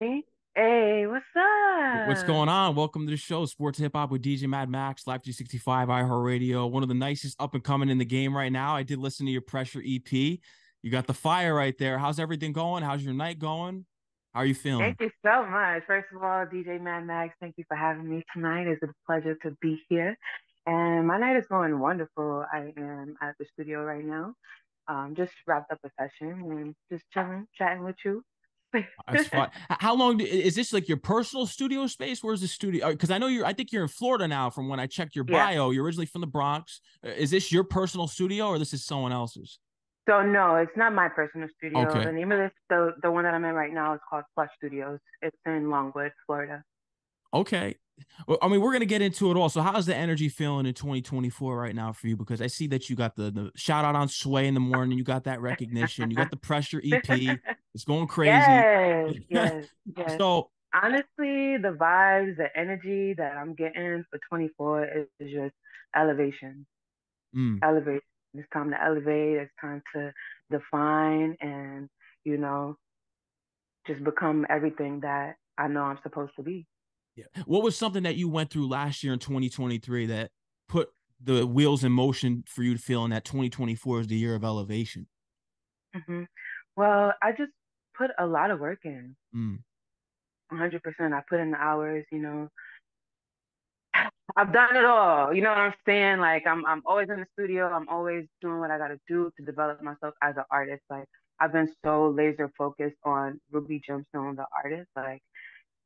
Hey, hey, what's What's up? going on? Welcome to the show, Sports Hip Hop with DJ Mad Max, Live 365, iHeartRadio. One of the nicest up and coming in the game right now. I did listen to your Pressure EP. You got the fire right there. How's everything going? How's your night going? How are you feeling? Thank you so much. First of all, DJ Mad Max, thank you for having me tonight. It's a pleasure to be here. And my night is going wonderful. I am at the studio right now. Just wrapped up a session and just chilling, chatting with you. That's fun. How long is this like your personal studio space? Where's the studio? Because I know I think you're in Florida now from when I checked your Yeah. bio. You're originally from the Bronx. Is this your personal studio or this is someone else's? So no, it's not my personal studio. The Okay. name of this, the one that I'm in right now is called Plush Studios. It's in Longwood, Florida. Okay. Well, I mean, we're gonna get into it all. So, how's the energy feeling in 2024 right now for you? Because I see that you got the shout out on Sway in the morning. You got that recognition. You got the Pressure EP. It's going crazy. Yes, yes, yes. So, Honestly, the vibes, the energy that I'm getting for 24 is just elevation. mm, Elevation. It's time to elevate. It's time to define and, you know, just become everything that I know I'm supposed to be. yeah. What was something that you went through last year in 2023 that put the wheels in motion for you to feel in that 2024 is the year of elevation? hmm Well, I just put a lot of work in. Mm, 100%. I put in the hours, I've done it all. You know what I'm saying? Like I'm always in the studio. I'm always doing what I gotta do to develop myself as an artist. Like I've been so laser focused on Rubie Gemstone, the artist. Like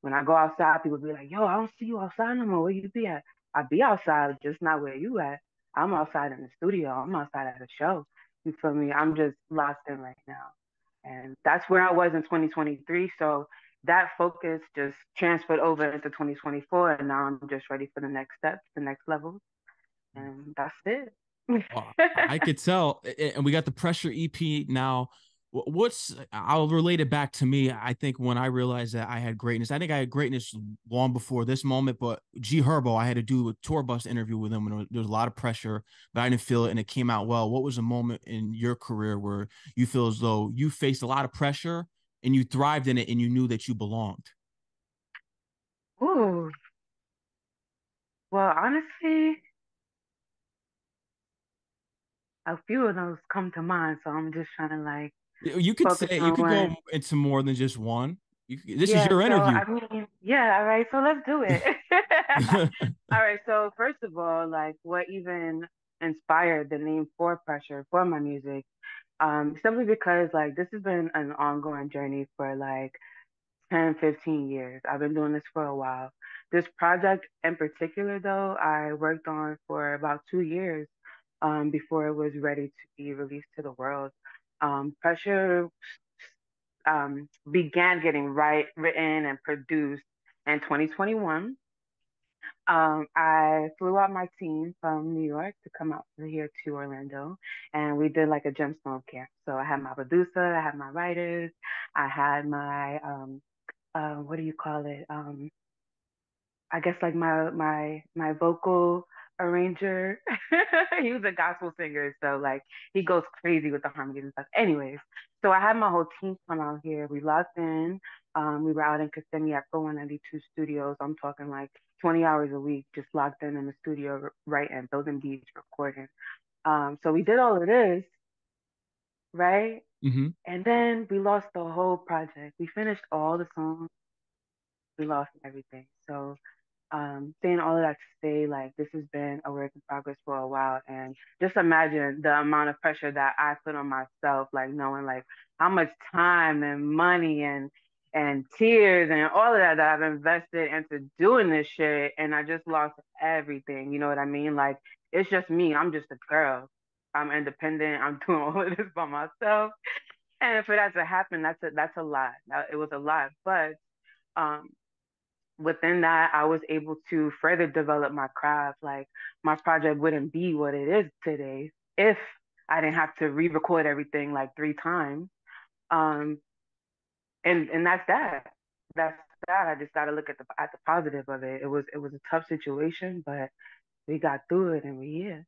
when I go outside, people be like, "Yo, I don't see you outside no more. Where you be at?" I be outside, just not where you at. I'm outside in the studio. I'm outside at a show. You feel me? I'm just lost in right now. And that's where I was in 2023. So that focus just transferred over into 2024. And now I'm just ready for the next steps, the next levels. And that's it. well, I could tell, and we got the Pressure EP now. What's I'll relate it back to me. I think when I realized that I had greatness, I think I had greatness long before this moment. But G Herbo, I had to do a tour bus interview with him, and there was a lot of pressure, but I didn't feel it, and it came out well. What was a moment in your career where you feel as though you faced a lot of pressure and you thrived in it, and you knew that you belonged? Ooh. Well, honestly, a few of those come to mind. So I'm just trying to like You could focus say you on could go one. into more than just one. This is Yeah, your so interview. I mean, yeah, all right, so let's do it. All right, so first of all, like what even inspired the name For Pressure for my music? Simply because like this has been an ongoing journey for like 10, 15 years. I've been doing this for a while. This project in particular, though, I worked on for about 2 years before it was ready to be released to the world. Pressure began getting written and produced in 2021. I flew out my team from New York to come out here to Orlando, and we did like a gemstone camp. So I had my producer, I had my writers, I had my what do you call it? I guess like my vocal arranger. He was a gospel singer, so like he goes crazy with the harmonies and stuff. Anyways, so I had my whole team come out here. We locked in. We were out in Kissimmee at 4192 Studios. I'm talking like 20 hours a week, just locked in the studio, writing, building beats, recording. So we did all of this, right? hmm And then we lost the whole project. We finished all the songs. We lost everything. So saying all of that to say, like, this has been a work in progress for a while. And just imagine the amount of pressure that I put on myself, like, knowing, like, how much time and money and tears and all of that I've invested into doing this shit. And I just lost everything. You know what I mean? Like, it's just me. I'm just a girl. I'm independent. I'm doing all of this by myself. And for that to happen, that's a lot. It was a lot. But um, within that, I was able to further develop my craft. Like my project wouldn't be what it is today if I didn't have to re-record everything like 3 times. Um, and that's that. That's that. I just got to look at the positive of it. It was a tough situation, but we got through it and we here.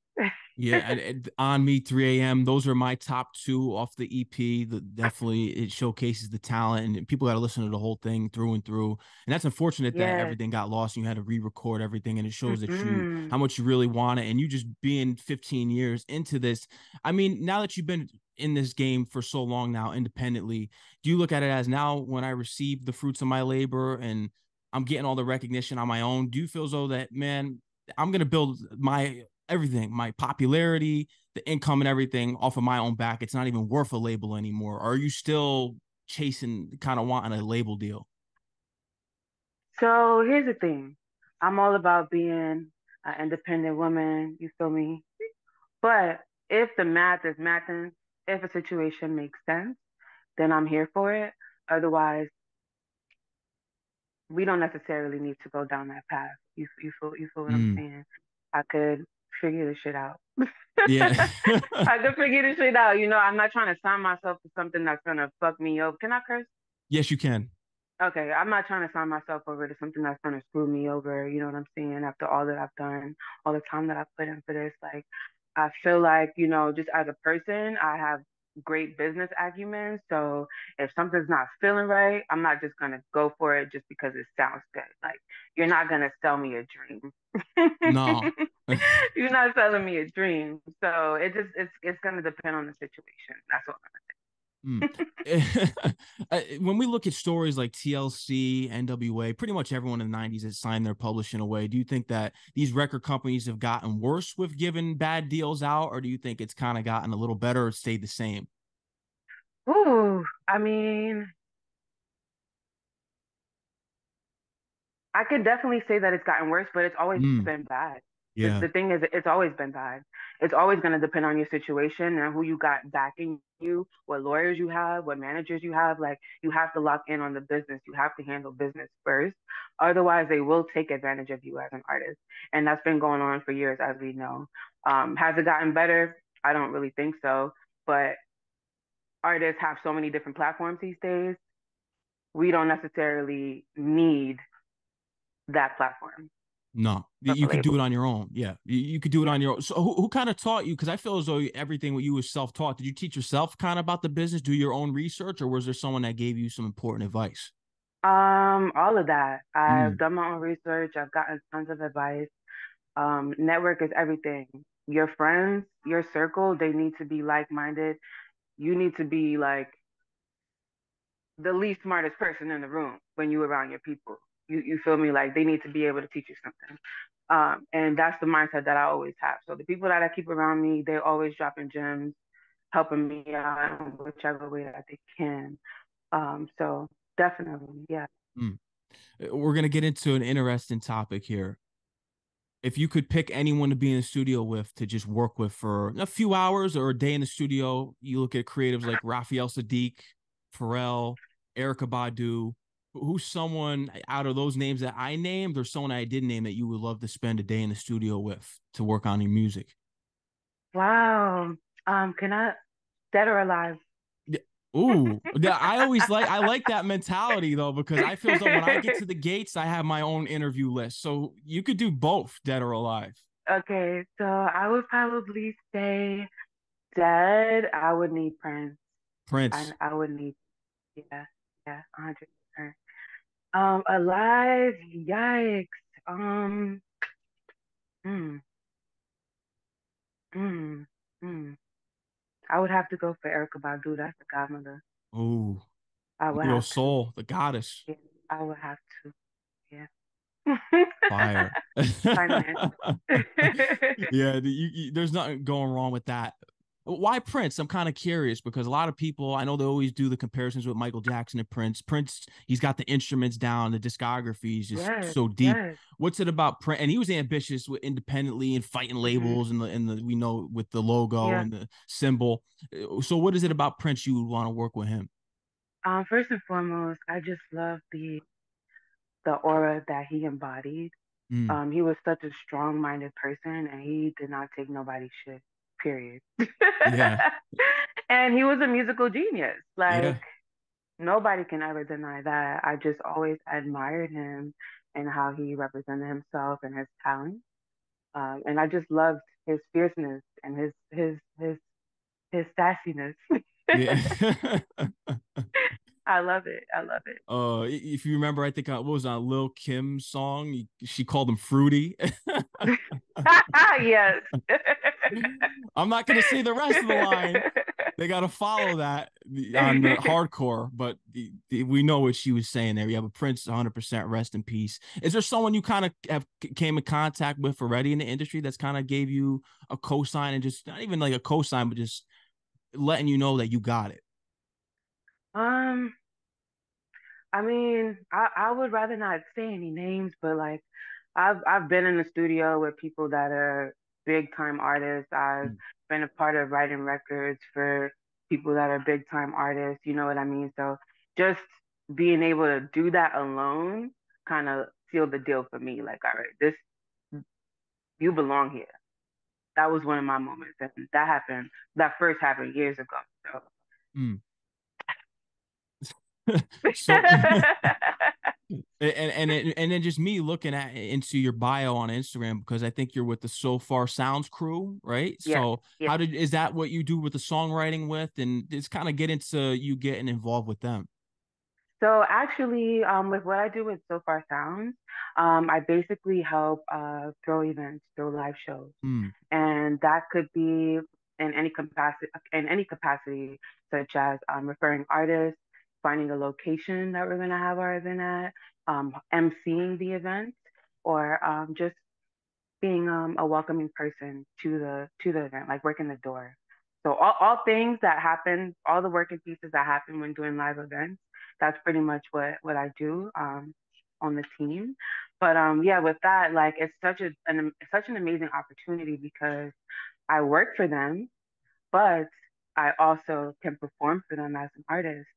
Yeah, on me 3 a.m. Those are my top two off the EP. Definitely it showcases the talent, and people got to listen to the whole thing through and through. And that's unfortunate that Yes. everything got lost and you had to re-record everything. And it shows that you Mm-mm. how much you really want it, and you just being 15 years into this. I mean, now that you've been in this game for so long now, independently, do you look at it as now when I receive the fruits of my labor and I'm getting all the recognition on my own? Do you feel as though that, man, I'm gonna build my everything, my popularity, the income, and everything off of my own back? It's not even worth a label anymore. Or are you still chasing, kind of wanting a label deal? So here's the thing. I'm all about being an independent woman, you feel me? But if the math is mathing, if a situation makes sense, then I'm here for it. Otherwise, we don't necessarily need to go down that path. You feel what I'm Mm, saying? I could figure this shit out. yeah. I could figure this shit out. I'm not trying to sign myself to something that's gonna fuck me up. Can I curse? Yes, you can. Okay, I'm not trying to sign myself over to something that's gonna screw me over. You know what I'm saying? After all that I've done, all the time that I've put in for this, like I feel like, just as a person, I have great business acumen. So if something's not feeling right, I'm not just gonna go for it just because it sounds good. Like you're not gonna sell me a dream. No. You're not selling me a dream. So it's gonna depend on the situation. That's all. Mm. When we look at stories like TLC, NWA, pretty much everyone in the 90s has signed their publishing away. Do you think that these record companies have gotten worse with giving bad deals out, or do you think it's kind of gotten a little better or stayed the same? Ooh, I mean, I could definitely say that it's gotten worse, but it's always Mm, been bad. The, yeah. the thing is, it's always been bad. It's always going to depend on your situation and who you got backing you, what lawyers you have, what managers you have. Like, you have to lock in on the business. You have to handle business first. Otherwise, they will take advantage of you as an artist. And that's been going on for years, as we know. Has it gotten better? I don't really think so. But artists have so many different platforms these days. We don't necessarily need that platform No, of a you could do it label. on your own. Yeah, you could do it Yeah. on your own. So who kind of taught you? Because I feel as though everything what you was self-taught. Did you teach yourself kind of about the business, do your own research, or was there someone that gave you some important advice? All of that. I've Mm, done my own research. I've gotten tons of advice. Network is everything. Your friends, your circle, they need to be like-minded. You need to be like the least smartest person in the room when you around your people. You feel me? Like they need to be able to teach you something. And that's the mindset that I always have. So the people that I keep around me, they're always dropping gems, helping me out in whichever way that they can. So definitely, yeah. mm. We're gonna get into an interesting topic here. If you could pick anyone to be in the studio with to just work with for a few hours or a day in the studio, you look at creatives like Raphael Sadiq, Pharrell, Erykah Badu. Who's someone out of those names that I named, or someone I did name that you would love to spend a day in the studio with to work on your music? Wow. Can I dead or alive? Yeah. Ooh, yeah, I like that mentality though, because I feel as though when I get to the gates, I have my own interview list. So you could do both, dead or alive. Okay, so I would probably say dead. I would need Prince. I Prince. I would need, yeah, yeah, 100%. Alive, yikes. Um, mm, mm, mm. I would have to go for Erykah Badu. That's the godmother. Ooh, I would Neo have to. Soul, the goddess. Yeah, I would have to. Yeah. Fire. Final answer. Yeah, there's nothing going wrong with that. Why Prince? I'm kind of curious because a lot of people, I know they always do the comparisons with Michael Jackson and Prince. Prince, he's got the instruments down, the discography is just Yes, so deep. yes. What's it about Prince? And he was ambitious with independently and fighting Hmm. labels and the we know with the logo Yeah. and the symbol. So what is it about Prince you would want to work with him? First and foremost, I just love the aura that he embodied. Mm, He was such a strong-minded person, and he did not take nobody's shit. Period. yeah, And he was a musical genius. yeah. Like nobody can ever deny that. I just always admired him and how he represented himself and his talent. And I just loved his fierceness and his sassiness. Yeah. I love it. I love it. If you remember, I think what was on Lil Kim's song? She called him Fruity. Yes. I'm not gonna say the rest of the line. They got to follow that on the hardcore, but we know what she was saying there. You have a Prince, 100% rest in peace. Is there someone you kind of have came in contact with already in the industry that's kind of gave you a cosign and just not even like a cosign, but just letting you know that you got it? um, I mean, I would rather not say any names, but like I've been in the studio with people that are big time artists. I've Mm. been a part of writing records for people that are big time artists, you know what I mean? So just being able to do that alone kind of sealed the deal for me. Like, all right, this you belong here. That was one of my moments, and that first happened years ago. So Mm. So and then just me looking at into your bio on Instagram because I think you're with the Sofar Sounds Crew, right? yes, So yes. how did is that what you do with the songwriting with, and just kind of get into you getting involved with them? So actually, with what I do with Sofar Sounds, I basically help throw events, throw live shows, Mm. and that could be in any capacity, such as referring artists, finding a location that we're gonna have our event at, emceeing the event, or just being a welcoming person to the event, like working the door. So all things that happen, all the working pieces that happen when doing live events, that's pretty much what I do on the team. But yeah, with that, like it's such an amazing opportunity because I work for them, but I also can perform for them as an artist,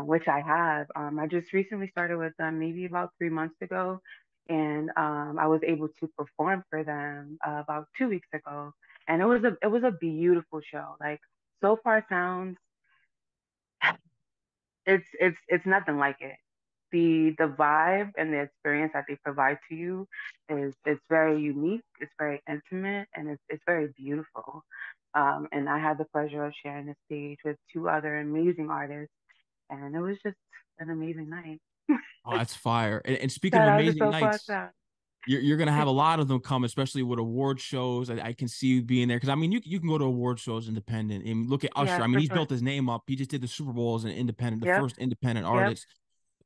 which I have. I just recently started with them maybe about 3 months ago, and I was able to perform for them about 2 weeks ago, and it was a beautiful show. Like So Far Sounds, it's nothing like it. The vibe and the experience that they provide to you is it's very unique, it's very intimate, and it's very beautiful. And I had the pleasure of sharing the stage with two other amazing artists, and it was just an amazing night. Oh, that's fire. And speaking of Shout out to amazing So Far nights, Sound. you're gonna have a lot of them come, especially with award shows. I can see you being there because I mean you can go to award shows independent and look at Usher. Yeah, I mean for he's sure. built his name up. He just did the Super Bowl as an independent, the Yep, first independent yep. artist.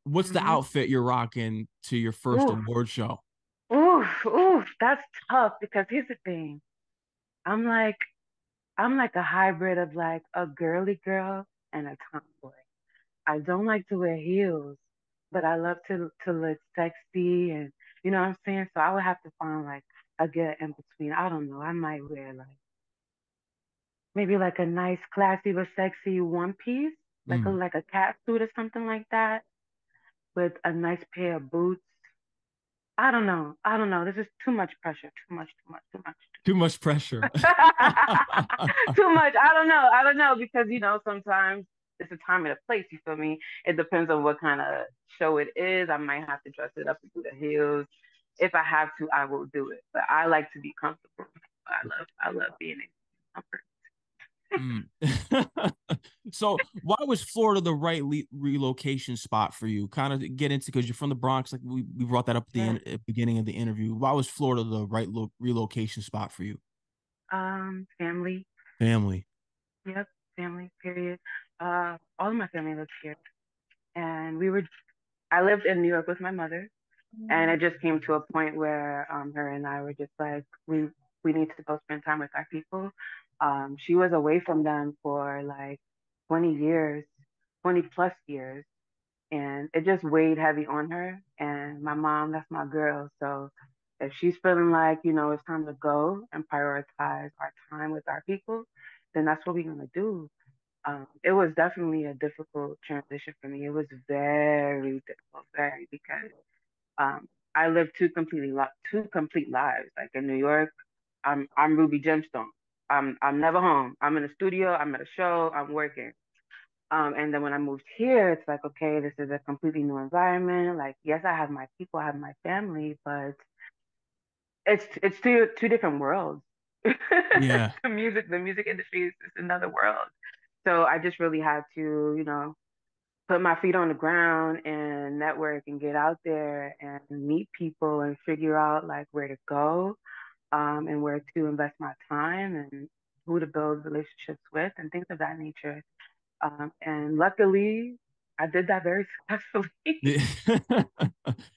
What's the Mhm. outfit you're rocking to your first Ooh, award show? ooh, that's tough because here's the thing. I'm like I'm like a hybrid of like a girly girl and a tomboy. I don't like to wear heels, but I love to look sexy and you know what I'm saying? So I would have to find like a good in between. I don't know. I might wear like maybe like a nice classy but sexy one piece, Mm. like a cat suit or something like that with a nice pair of boots. I don't know. I don't know. This is too much pressure. Too much. Too much pressure. Too much. I don't know. I don't know because you know sometimes it's a time and a place. You feel me? It depends on what kind of show it is. I might have to dress it up and do the heels. If I have to, I will do it. But I like to be comfortable. I love being in comfort. Mm. So why was Florida the right relocation spot for you? Kind of get into because you're from the Bronx, like we brought that up at the Yeah. beginning of the interview. Why was Florida the right relocation spot for you? Family. Family. Yep. Family. Period. All of my family lives here, and I lived in New York with my mother. And it just came to a point where her and I were just like, we need to go spend time with our people. She was away from them for like 20 years, 20 plus years, and it just weighed heavy on her. And my mom, that's my girl. So if she's feeling like, you know, it's time to go and prioritize our time with our people, then that's what we're gonna do. It was definitely a difficult transition for me. It was very difficult, very because I live two complete lives. Like in New York, I'm Rubie Gemstone. I'm never home. I'm in a studio. I'm at a show. I'm working. And then when I moved here, it's like okay, this is a completely new environment. Like yes, I have my people, I have my family, but it's two different worlds. Yeah. The music industry is another world. So I just really had to, put my feet on the ground and network and get out there and meet people and figure out like where to go, and where to invest my time and who to build relationships with and things of that nature. And luckily, I did that very successfully.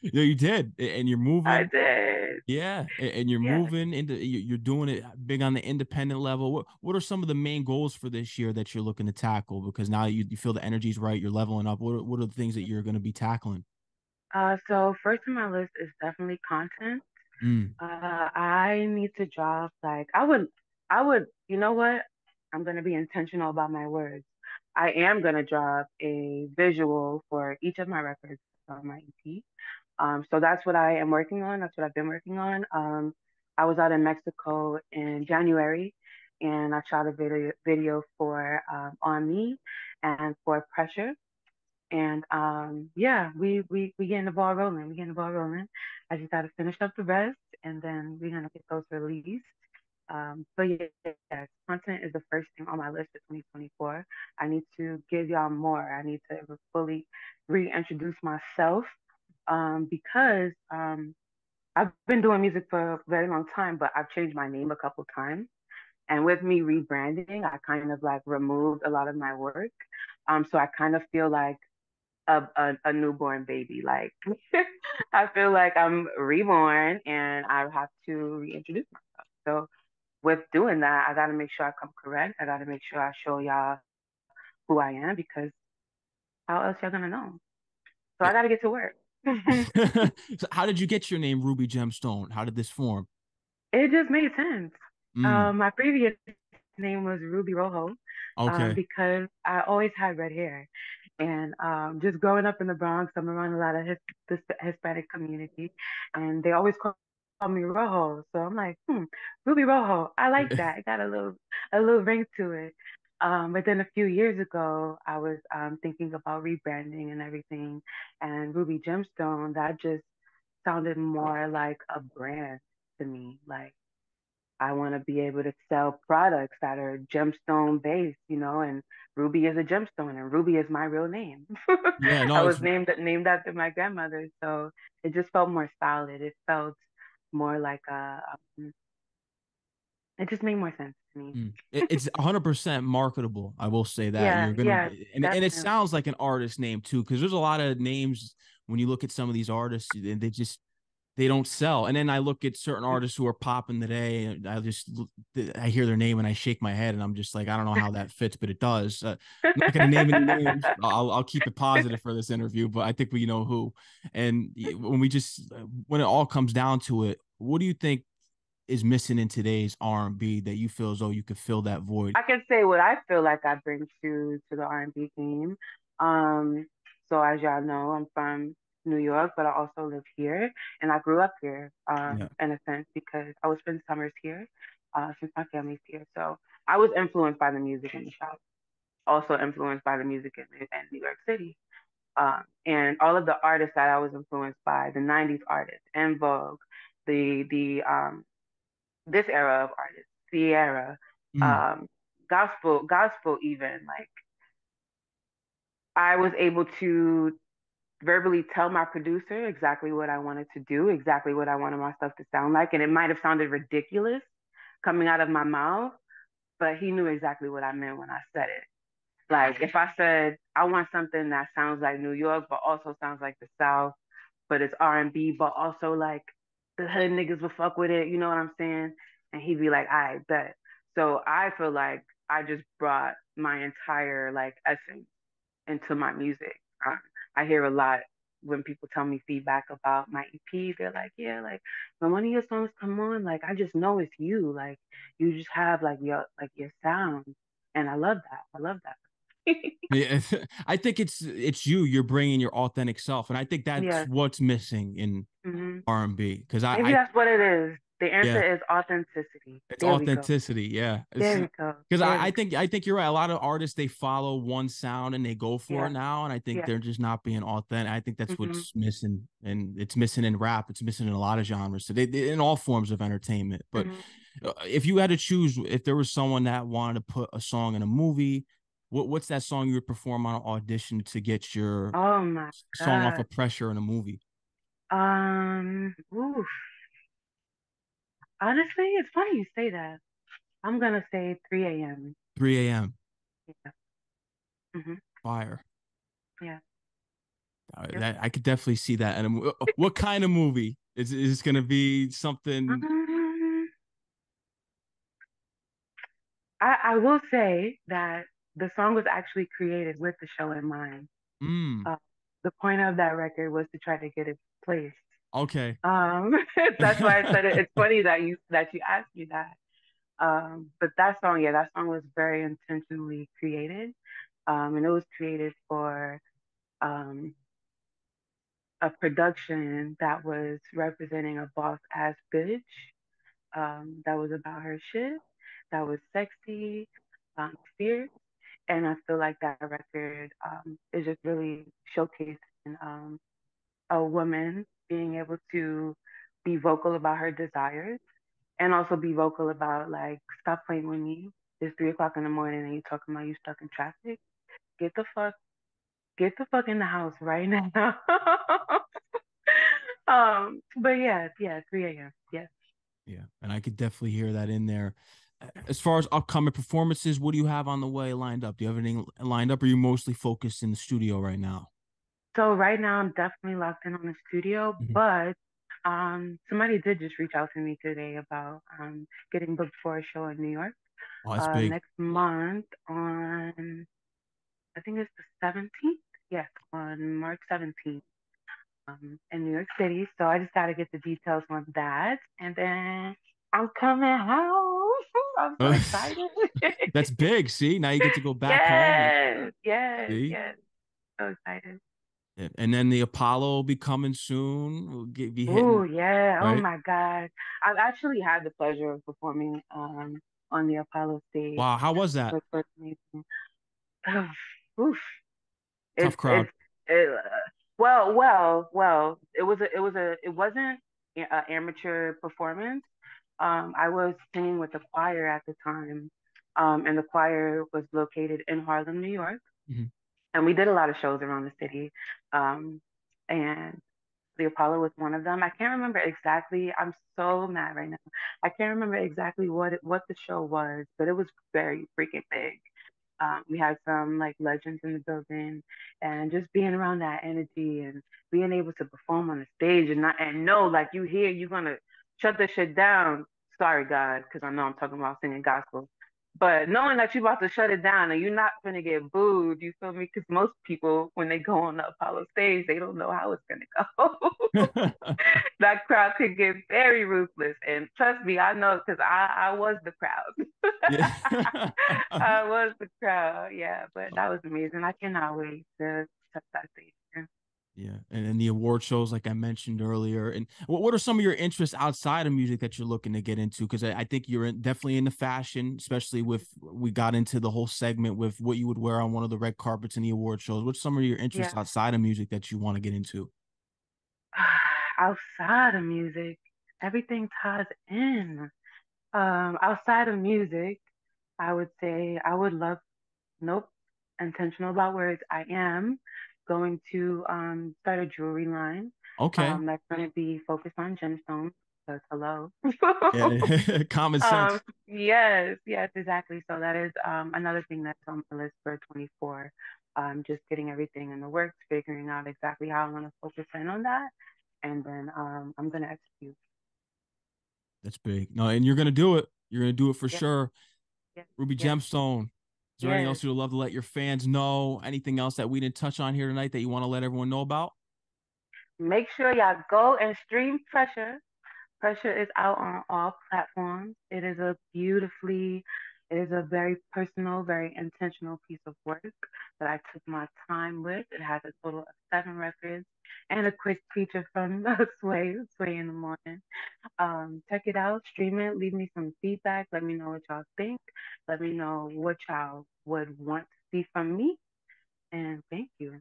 Yeah, you did, and you're I moving. did. Yeah, and you're Yeah. moving into you're doing it big on the independent level. What are some of the main goals for this year that you're looking to tackle? Because now you feel the energy's right, you're leveling up. What are the things that you're going to be tackling? So first on my list is definitely content. Mm, I need to drop like I would, you know what? I'm gonna be intentional about my words. I am gonna drop a visual for each of my records on my EP. So that's what I am working on. That's what I've been working on. I was out in Mexico in January, and I shot a video for On Me and for Pressure. And yeah, we getting the ball rolling. We getting the ball rolling. I just got to finish up the rest, and then we're gonna get those released. But yeah, content is the first thing on my list for 2024. I need to give y'all more. I need to fully reintroduce myself, because I've been doing music for a very long time, but I've changed my name a couple times. And with me rebranding, I kind of like removed a lot of my work. So I kind of feel like a newborn baby. Like I feel like I'm reborn and I have to reintroduce myself. So with doing that, I gotta make sure I come correct. I gotta make sure I show y'all who I am because how else y'all gonna know? So I yeah. gotta get to work. So how did you get your name, Rubie Gemstone? How did this form? It just made sense. Mm, My previous name was Ruby Rojo, okay. because I always had red hair. And just growing up in the Bronx, I'm around a lot of this Hispanic community, and they always call me Rojo. So I'm like, Ruby Rojo. I like that. It got a little ring to it. But then a few years ago, I was thinking about rebranding and everything, and Ruby Gemstone, that just sounded more like a brand to me. Like I want to be able to sell products that are gemstone based, and Ruby is a gemstone and Ruby is my real name. Yeah, no, I it's was named after my grandmother, so it just felt more solid. It felt more like it just made more sense to me. it's 100% marketable. I will say that Yeah, you're gonna, yeah, and it definitely. sounds like an artist name too, because there's a lot of names when you look at some of these artists, and they don't sell. And then I look at certain artists who are popping today, and I hear their name and I shake my head, and I'm just like, I don't know how that fits, but it does. I'm not going to name any names. I'll keep it positive for this interview, but I think we know who. And when it all comes down to it, what do you think is missing in today's R&B that you feel as though you could fill that void? I can say what I feel like I bring to the R&B game. Um, so as y'all know, I'm from New York, but I also live here, and I grew up here, Yeah. in a sense because I would spend summers here, since my family's here. So I was influenced by the music in the South, also influenced by the music in New York City. And all of the artists that I was influenced by, the '90s artists, En Vogue, the this era of artists, Sierra, Mm. um, gospel even. Like I was able to verbally tell my producer exactly what I wanted to do, exactly what I wanted my stuff to sound like, and it might have sounded ridiculous coming out of my mouth, but he knew exactly what I meant when I said it. Like if I said I want something that sounds like New York, but also sounds like the South, but it's R&B, but also like the hood niggas will fuck with it. You know what I'm saying? And he'd be like, I bet. So I feel like I just brought my entire like essence into my music. I hear a lot when people tell me feedback about my EP. They're like, yeah, like when one of your songs come on, like I just know it's you. Like you just have like your sound, and I love that. I love that. Yeah, I think it's you. You're bringing your authentic self, and I think that's Yes. what's missing in Hmm. R&B. Because Maybe that's what it is. The Yeah. answer is authenticity. It's There we go. authenticity, yeah. There we go. Because There we I go. think you're right. A lot of artists they follow one sound and they go for it Yeah. now, and I think Yeah. they're just not being authentic. I think that's Hmm. what's missing, and it's missing in rap. It's missing in a lot of genres today, in all forms of entertainment. But Hmm. if you had to choose, if there was someone that wanted to put a song in a movie, what's that song you would perform on an audition to get your Oh my song off God. of Pressure in a movie? Oof. Honestly, it's funny you say that. I'm gonna say 3 a.m. 3 a.m. Yeah. Hmm. Fire. Yeah. Yep. That I could definitely see that. And what kind of movie is this going to be? Something? Um, I will say that the song was actually created with the show in mind. Mm, Uh, the point of that record was to try to get it placed. okay. Um, that's why I said it. It's funny that you asked me that. But that song, yeah, that song was very intentionally created. And it was created for um, a production that was representing a boss ass bitch. That was about her shit. That was sexy, fierce, and I feel like that record is just really showcasing a woman being able to be vocal about her desires and also be vocal about like stop playing with me. It's 3 o'clock in the morning and you talking about you stuck in traffic. Get the fuck get the fuck in the house right now. But yeah, yeah, 3 a.m. Yes. Yeah, and I could definitely hear that in there. As far as upcoming performances, what do you have on the way lined up? Do you have anything lined up, or are you mostly focused in the studio right now? So right now I'm definitely locked in on the studio, Mhm. but somebody did just reach out to me today about getting booked for a show in New York Oh, that's big. next month on I think it's the 17th. Yes, on March 17th in New York City. So I just got to get the details on that. And then I'm coming home. I'm so excited. That's big. See, now you get to go back home and Yes, yes, see. yes. So excited. And then the Apollo will be coming soon. We'll be Oh, hitting, yeah. Oh right? my God. I've actually had the pleasure of performing on the Apollo stage. Wow, how was that? Which was amazing. Oof. Tough crowd. It's well. It wasn't an amateur performance. I was singing with the choir at the time, and the choir was located in Harlem, New York, Mhm. and we did a lot of shows around the city. And the Apollo was one of them. I can't remember exactly. I'm so mad right now. I can't remember exactly what the show was, but it was very freaking big. We had some like legends in the building, and just being around that energy and being able to perform on the stage and not and know like you here you're gonna shut the shit down. Sorry, God, because I know I'm talking about singing gospel, but knowing that you're about to shut it down and you're not gonna get booed, you feel me? Because most people when they go on the Apollo stage, they don't know how it's gonna go. That crowd could get very ruthless, and trust me, I know because I was the crowd. Yeah. I was the crowd, yeah, but that was amazing. I cannot wait to touch that stage again. Yeah, and then the award shows, like I mentioned earlier. And what are some of your interests outside of music that you're looking to get into? Because I think you're definitely into fashion, especially with we got into the whole segment with what you would wear on one of the red carpets in the award shows. What's some of your interests Yeah. outside of music that you want to get into? Outside of music, everything ties in. Outside of music, I would say I would love, nope, intentional about words. I am going to start a jewelry line Okay, that's going to be focused on gemstones. Because hello. yeah, common sense. Yes, yes, exactly. So that is another thing that's on my list for 24. Just getting everything in the works, figuring out exactly how I'm going to focus in on that, and then I'm going to execute. That's big. No, and you're gonna do it. You're gonna do it for Yes, sure. yes, Rubie yes, Gemstone. Is there anything yes. else you'd love to let your fans know? Anything else that we didn't touch on here tonight that you want to let everyone know about? Make sure y'all go and stream Pressure. Pressure is out on all platforms. It is a beautifully It is a very personal, very intentional piece of work that I took my time with. It has a total of 7 records and a quick feature from Sway in the morning. Check it out, stream it, leave me some feedback. Let me know what y'all think. Let me know what y'all would want to see from me. And thank you.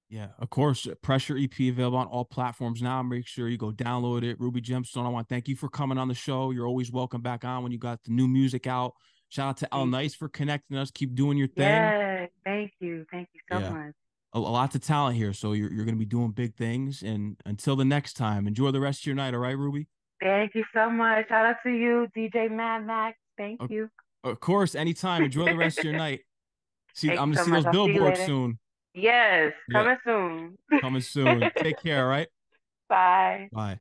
Yeah, of course. Pressure EP available on all platforms now. Make sure you go download it. Rubie Gemstone, I want to thank you for coming on the show. You're always welcome back on when you got the new music out. Shout out to El Thank you. Nice for connecting us. Keep doing your thing. Yes, thank you. Thank you so Yeah, much. a lot of talent here. So you're going to be doing big things. And until the next time, enjoy the rest of your night. All right, Rubie? Thank you so much. Shout out to you, DJ Mad Max. Thank Of, you. of course, anytime. Enjoy the rest of your night. See, I'm Thank you going to so see much. those I'll see you billboards later. soon. Yes, Yeah, coming soon. coming soon. Take care. All right. Bye. Bye.